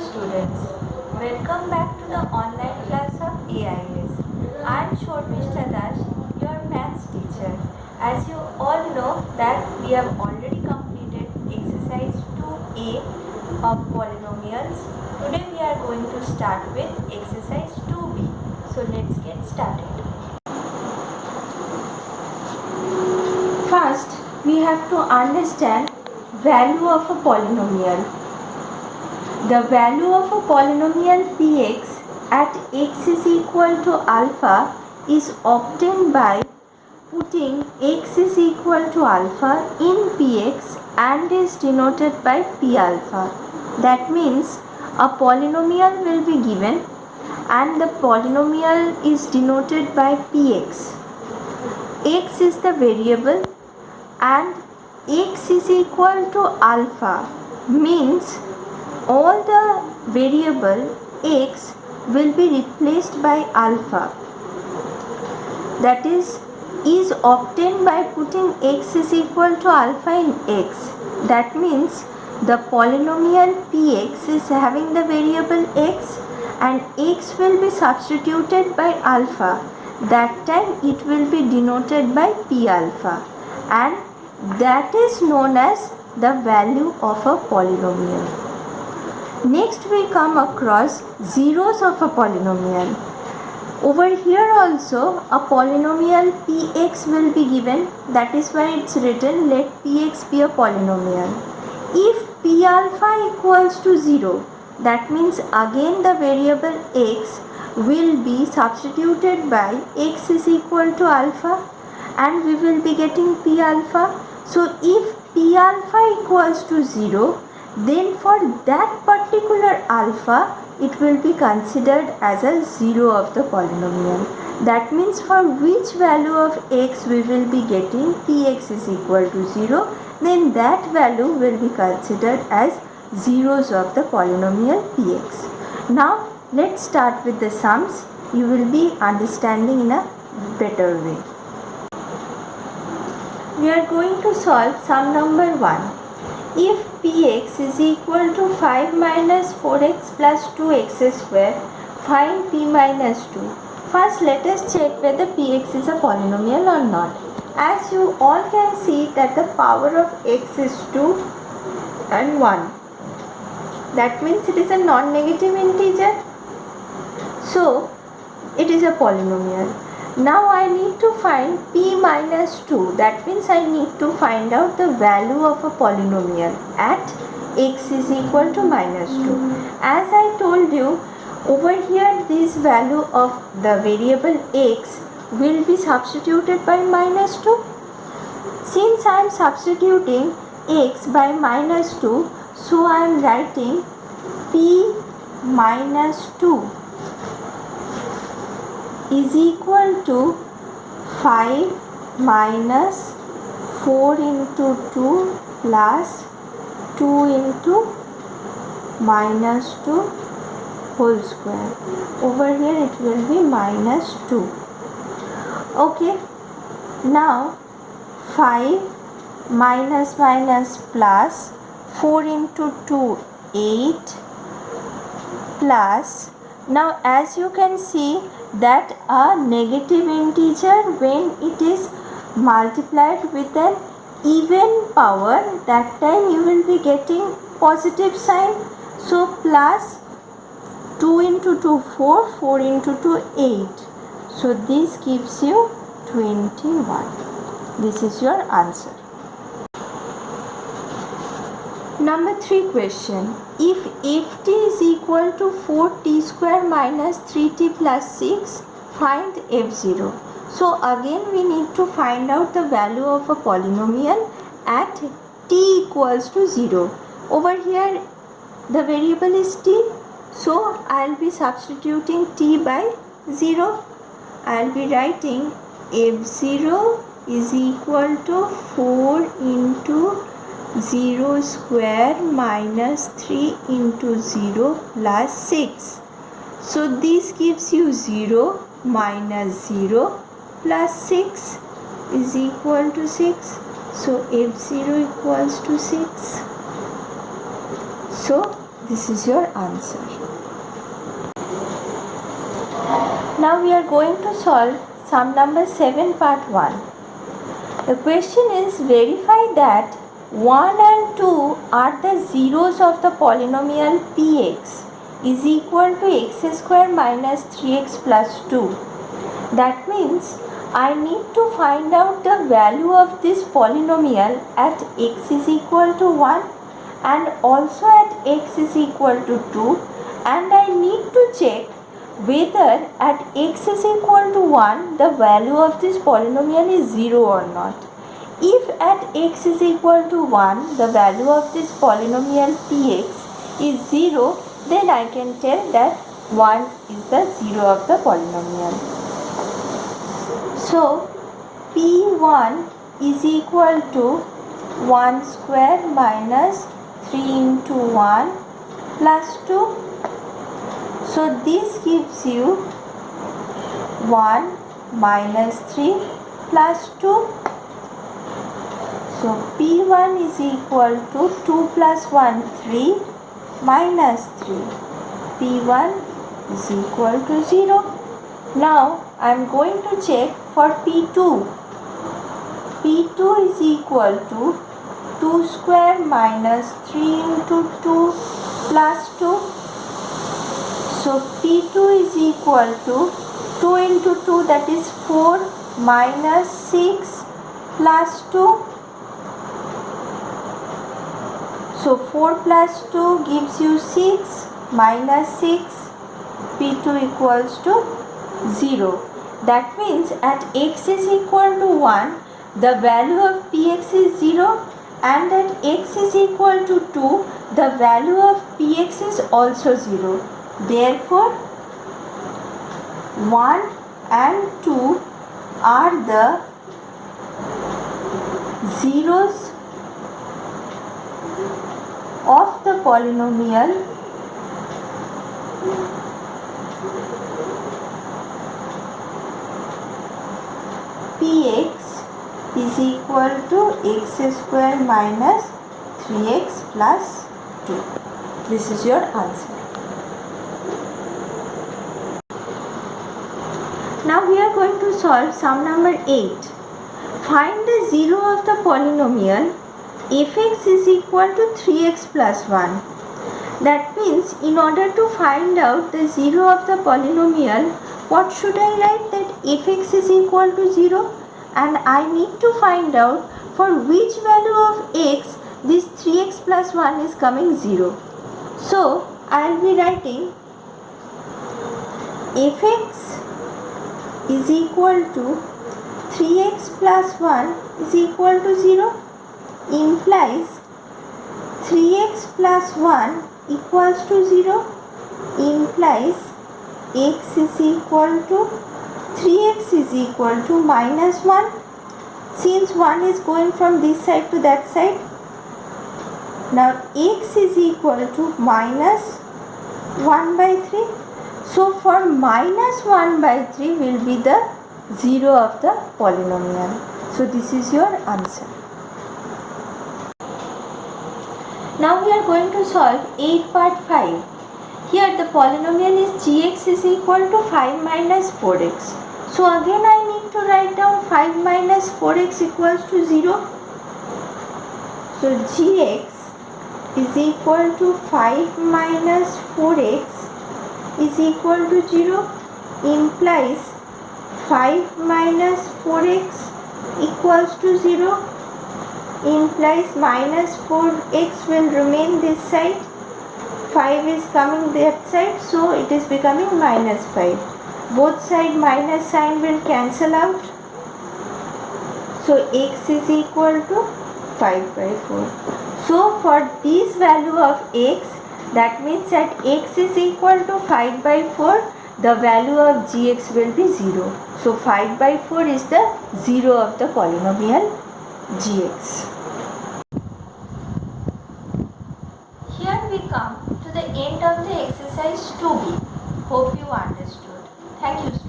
students, welcome back to the online class of AIS. I am Shormishta Das, your maths teacher. As you all know that we have already completed exercise 2A of polynomials. Today we are going to start with exercise 2B. So let's get started. First, we have to understand value of a polynomial. The value of a polynomial px at x is equal to alpha is obtained by putting x is equal to alpha in px and is denoted by p alpha. That means a polynomial will be given and the polynomial is denoted by px. X is the variable and x is equal to alpha means all the variable x will be replaced by alpha. That is obtained by putting x is equal to alpha in x. That means the polynomial px is having the variable x and x will be substituted by alpha. That time it will be denoted by p alpha and that is known as the value of a polynomial. Next we come across zeros of a polynomial. Over here also a polynomial px will be given. That is why it's written let px be a polynomial. If p alpha equals to 0, that means again the variable x will be substituted by x is equal to alpha and we will be getting p alpha. So if p alpha equals to 0, then for that particular alpha it will be considered as a 0 of the polynomial. That means for which value of x we will be getting px is equal to 0, then that value will be considered as zeros of the polynomial px. Now let's start with the sums. You will be understanding in a better way. We are going to solve sum number 1. If px is equal to 5 minus 4x plus 2x square, find p minus 2. First let us check whether px is a polynomial or not. As you all can see that the power of x is 2 and 1. That means it is a non-negative integer. So it is a polynomial. Now I need to find p minus 2. That means I need to find out the value of a polynomial at x is equal to minus 2. As I told you, over here this value of the variable x will be substituted by minus 2. Since I am substituting x by minus 2, so I am writing p minus 2 is equal to 5 minus 4 into 2 plus 2 into minus 2 whole square. Over here it will be minus 2. Okay. Now 5 minus minus plus 4 into 2 8 plus, now as you can see that a negative integer when it is multiplied with an even power, that time you will be getting positive sign. So plus 2 into 2 4, 4 into 2 8. So this gives you 21. This is your answer. Number 3 question. If ft is equal to 4t square minus 3t plus 6, find f0. So again we need to find out the value of a polynomial at t equals to 0. Over here the variable is t. So I will be substituting t by 0. I will be writing f0 is equal to 4 into 0 square minus 3 into 0 plus 6. So this gives you 0 minus 0 plus 6 is equal to 6. So f0 equals to 6. So This is your answer. Now we are going to solve sum number 7 part 1. The question is, verify that 1 and 2 are the zeros of the polynomial px is equal to x square minus 3x plus 2. That means I need to find out the value of this polynomial at x is equal to 1 and also at x is equal to 2, and I need to check whether at x is equal to 1 the value of this polynomial is 0 or not. If at x is equal to 1 the value of this polynomial px is 0, then I can tell that 1 is the 0 of the polynomial. So p1 is equal to 1 square minus 3 into 1 plus 2. So this gives you 1 minus 3 plus 2. So p1 is equal to 2 plus 1 3 minus 3. p1 is equal to 0. Now I am going to check for p2. p2 is equal to 2 square minus 3 into 2 plus 2. So p2 is equal to 2 into 2, that is 4 minus 6 plus 2. So 4 plus 2 gives you 6 minus 6, p2 equals to 0. That means at x is equal to 1 the value of px is 0, and at x is equal to 2 the value of px is also 0. Therefore 1 and 2 are the zeros of the polynomial px is equal to x square minus 3x plus 2. This is your answer. Now we are going to solve sum number 8. Find the zero of the polynomial fx is equal to 3x plus 1. That means in order to find out the zero of the polynomial, what should I write? That fx is equal to 0, and I need to find out for which value of x this 3x plus 1 is coming 0. So I will be writing fx is equal to 3x plus 1 is equal to 0, implies 3x plus 1 equals to 0, implies x is equal to 3x is equal to minus 1. Since 1 is going from this side to that side, now x is equal to minus 1 by 3. So for minus 1 by 3 will be the zero of the polynomial. So this is your answer. Now we are going to solve 8 part 5. Here the polynomial is gx is equal to 5 minus 4x. So again I need to write down 5 minus 4x equals to 0. So gx is equal to 5 minus 4x is equal to 0, implies 5 minus 4x equals to 0, implies minus 4x will remain this side, 5 is coming that side, so it is becoming minus 5. Both side minus sign will cancel out, so x is equal to 5 by 4. So for this value of x, that means at x is equal to 5 by 4, the value of gx will be 0. So 5 by 4 is the zero of the polynomial gx. Here we come to the end of the exercise 2b. Hope you understood. Thank you.